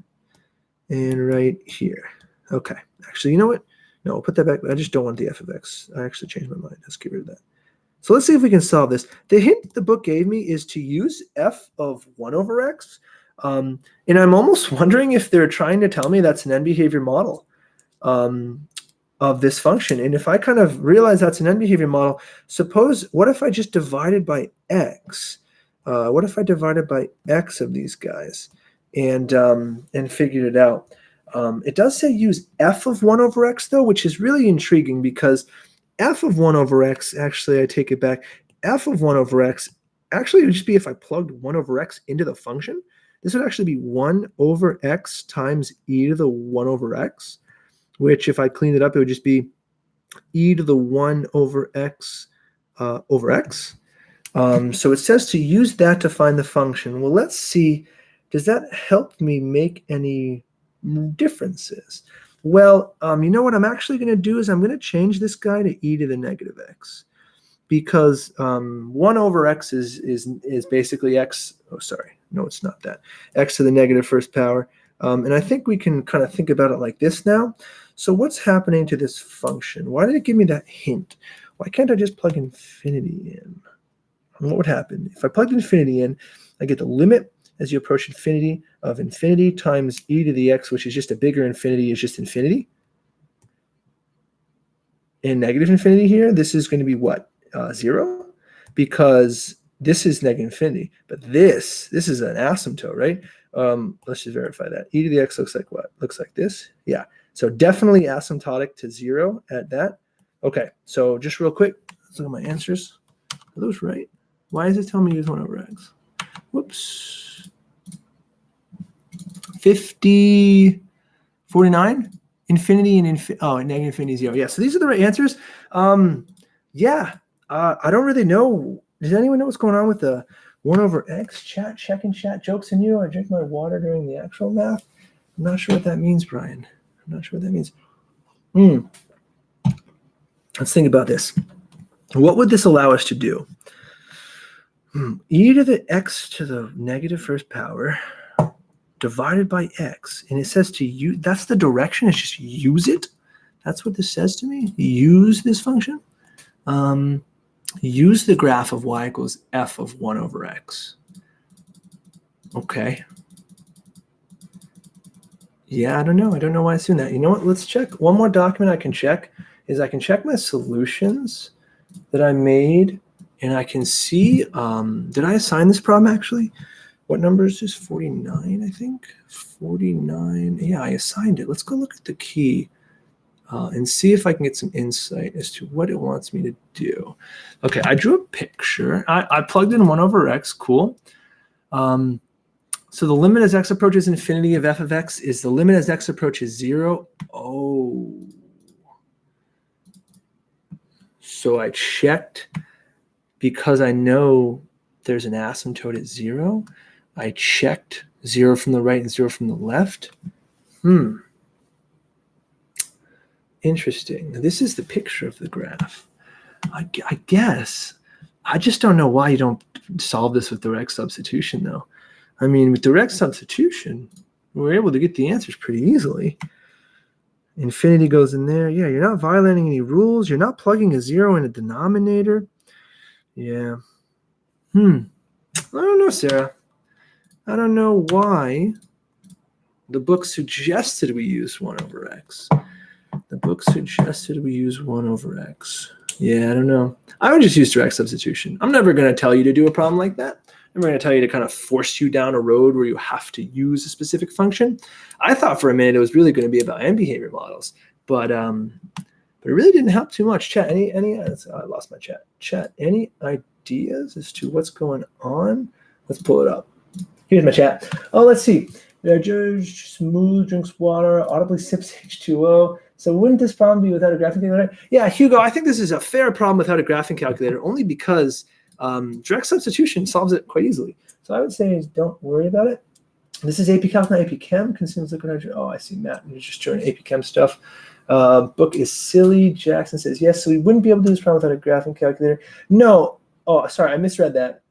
and right here. Okay, actually, you know what? No, I'll put that back. I just don't want the f of x. I actually changed my mind. Let's get rid of that. So let's see if we can solve this. The hint the book gave me is to use f of 1 over x. And I'm almost wondering if they're trying to tell me that's an end behavior model of this function. And if I kind of realize that's an end behavior model, what if I just divided by x? What if I divided by x of these guys and figured it out? It does say use f of 1 over x, though, which is really intriguing because f of 1 over x, actually, I take it back. F of 1 over x, actually, it would just be if I plugged 1 over x into the function. This would actually be 1 over x times e to the 1 over x, which if I cleaned it up, it would just be e to the 1 over x over x. So it says to use that to find the function. Well, let's see. Does that help me make any differences? Well, you know what I'm actually going to do is I'm going to change this guy to e to the negative x, because 1 over x is basically x. Oh, sorry. No, it's not that. X to the negative first power. And I think we can kind of think about it like this now. So what's happening to this function? Why did it give me that hint? Why can't I just plug infinity in? And what would happen? If I plugged infinity in, I get the limit as you approach infinity of infinity times e to the x, which is just a bigger infinity, is just infinity. And negative infinity here, this is going to be what? 0? Because this is negative infinity, but this is an asymptote, right? Let's just verify that. E to the x looks like what? Looks like this. Yeah. So definitely asymptotic to 0 at that. Okay. So just real quick, let's look at my answers. Are those right? Why is it telling me to use 1 over x? Whoops. 50, 49, infinity and negative infinity 0. Yeah. So these are the right answers. Yeah. I don't really know. Does anyone know what's going on with the 1 over x? Chat, checking chat, jokes on you. I drink my water during the actual math. I'm not sure what that means, Brian. I'm not sure what that means. Let's think about this. What would this allow us to do? E to the x to the negative first power divided by x. And it says to use, that's the direction, it's just use it. That's what this says to me. Use this function. Use the graph of y equals f of 1 over x. Okay. Yeah, I don't know. I don't know why it's doing that. You know what? Let's check. One more document I can check is I can check my solutions that I made, and I can see, did I assign this problem actually? What number is this? 49, I think. 49. Yeah, I assigned it. Let's go look at the key and see if I can get some insight as to what it wants me to do. Okay, I drew a picture. I plugged in 1 over x. Cool. So the limit as x approaches infinity of f of x is the limit as x approaches 0. Oh. So I checked because I know there's an asymptote at 0. I checked 0 from the right and 0 from the left. Interesting. This is the picture of the graph. I guess. I just don't know why you don't solve this with direct substitution, though. I mean, with direct substitution, we're able to get the answers pretty easily. Infinity goes in there. Yeah, you're not violating any rules. You're not plugging a 0 in a denominator. Yeah. I don't know, Sarah. I don't know why the book suggested we use 1 over x. The book suggested we use 1 over x. Yeah, I don't know. I would just use direct substitution. I'm never going to tell you to do a problem like that. I'm going to tell you to kind of force you down a road where you have to use a specific function. I thought for a minute it was really going to be about end behavior models, but it really didn't help too much. Chat, any? I lost my chat. Chat, any ideas as to what's going on? Let's pull it up. Here's my chat. Oh, let's see. Judge smooth, drinks water, audibly sips H2O. So wouldn't this problem be without a graphing calculator? Yeah, Hugo, I think this is a fair problem without a graphing calculator, only because direct substitution solves it quite easily. So I would say don't worry about it. This is AP Calc, not AP Chem. Consumes liquid hydrogen. Oh, I see Matt. You're just doing AP Chem stuff. Book is silly. Jackson says yes. So we wouldn't be able to do this problem without a graphing calculator. No. Oh, sorry, I misread that.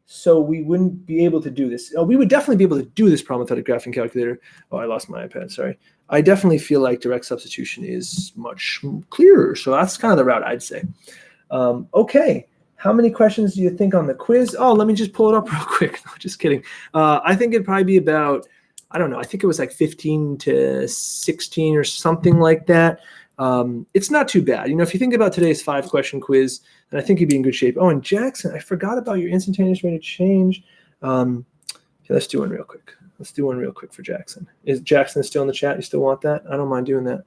So we wouldn't be able to do this. Oh, we would definitely be able to do this problem without a graphing calculator. Oh, I lost my iPad. Sorry. I definitely feel like direct substitution is much clearer. So that's kind of the route I'd say. Okay. How many questions do you think on the quiz? Oh, let me just pull it up real quick. No, just kidding. I think it'd probably be about, I don't know, I think it was like 15 to 16 or something like that. It's not too bad. You know, if you think about today's 5-question quiz, then I think you'd be in good shape. Oh, and Jackson, I forgot about your instantaneous rate of change. Okay, let's do one real quick. Let's do one real quick for Jackson. Is Jackson still in the chat? You still want that? I don't mind doing that.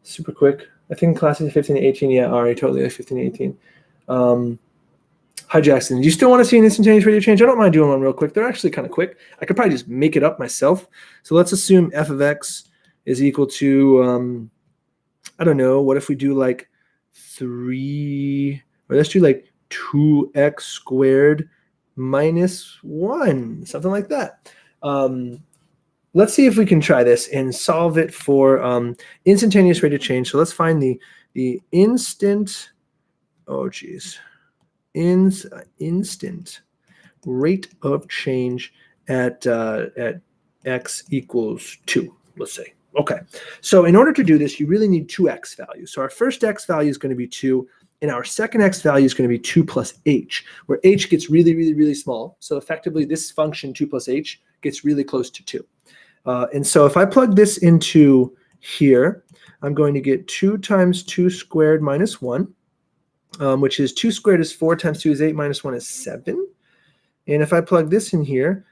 Super quick. I think classes 15 to 18. Yeah, Ari, totally like 15 to 18. Hi, Jackson. Do you still want to see an instantaneous rate of change? I don't mind doing one real quick. They're actually kind of quick. I could probably just make it up myself. So let's assume f of x is equal to, I don't know, what if we do like 3, or let's do like 2x squared minus 1, something like that. Let's see if we can try this and solve it for instantaneous rate of change. So let's find the instant, oh geez, instant rate of change at x equals 2, let's say. Okay, so in order to do this, you really need 2 x values. So our first x value is going to be 2, and our second x value is going to be 2 plus h, where h gets really, really, really small. So effectively, this function 2 plus h gets really close to 2. And so if I plug this into here, I'm going to get 2 times 2 squared minus 1, which is 2 squared is 4 times 2 is 8 minus 1 is 7. And if I plug this in here,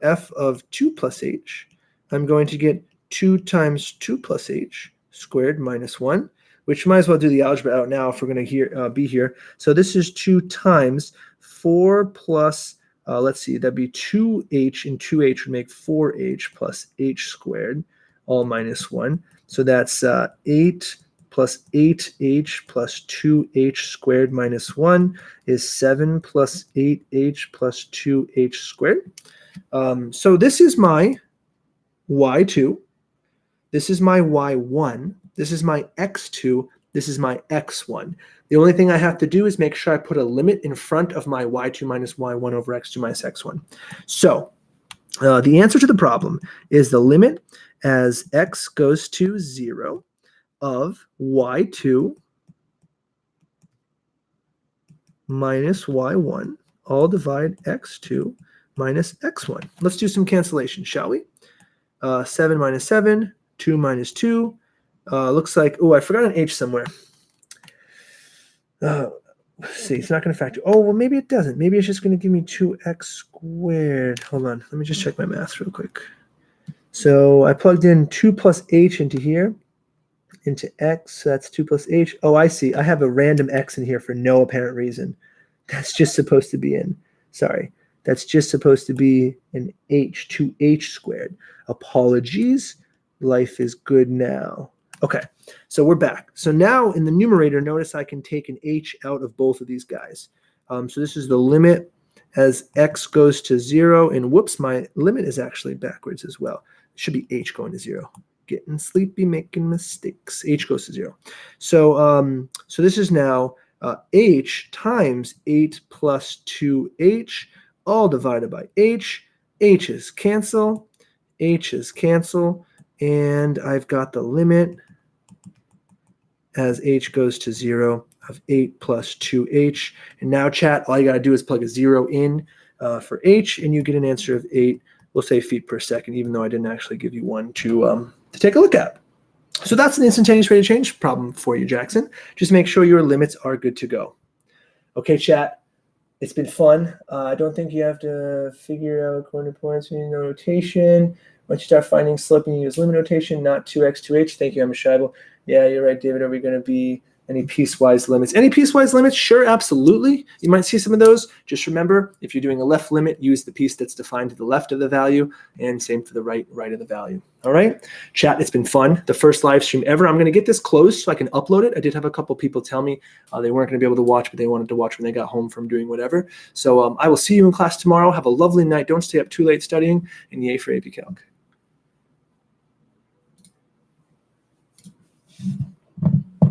f of 2 plus h, I'm going to get 2 times 2 plus h squared minus 1, which might as well do the algebra out now if we're going to be here. So this is 2 times 4 plus, let's see, that'd be 2h, and 2h would make 4h plus h squared, all minus 1. So that's 8 plus 8h plus 2h squared minus 1 is 7 plus 8h plus 2h squared. So this is my y2. This is my y1. This is my x2. This is my x1. The only thing I have to do is make sure I put a limit in front of my y2 minus y1 over x2 minus x1. So the answer to the problem is the limit as x goes to 0 of y2 minus y1, all divide x2 minus x1. Let's do some cancellation, shall we? 7 minus 7, 2 minus 2. Looks like, oh, I forgot an h somewhere. Let's see, it's not going to factor. Oh, well, maybe it doesn't. Maybe it's just going to give me 2x squared. Hold on. Let me just check my math real quick. So I plugged in 2 plus h into here, into x. So that's 2 plus h. Oh, I see. I have a random x in here for no apparent reason. That's just supposed to be in, sorry. That's just supposed to be an h, 2h squared. Apologies. Life is good now. Okay, so we're back. So now in the numerator, notice I can take an h out of both of these guys. So this is the limit as x goes to 0. And whoops, my limit is actually backwards as well. It should be h going to 0. Getting sleepy, making mistakes. H goes to 0. So, so this is now h times 8 plus 2h, all divided by h. H's cancel. H's cancel. And I've got the limit as h goes to 0 of 8 plus 2h. And now, chat, all you got to do is plug a 0 in for h, and you get an answer of 8, we'll say feet per second, even though I didn't actually give you one to take a look at. So that's an instantaneous rate of change problem for you, Jackson. Just make sure your limits are good to go. Okay, chat. It's been fun. I don't think you have to figure out corner points in your notation. Once you start finding slope, you use limit notation, not 2x, 2h. Thank you, I'm Shibal. Yeah, you're right, David. Are we going to be any piecewise limits? Any piecewise limits? Sure, absolutely. You might see some of those. Just remember, if you're doing a left limit, use the piece that's defined to the left of the value, and same for the right of the value. All right? Chat, it's been fun. The first live stream ever. I'm going to get this closed so I can upload it. I did have a couple people tell me they weren't going to be able to watch, but they wanted to watch when they got home from doing whatever. So I will see you in class tomorrow. Have a lovely night. Don't stay up too late studying, and yay for AP Calc.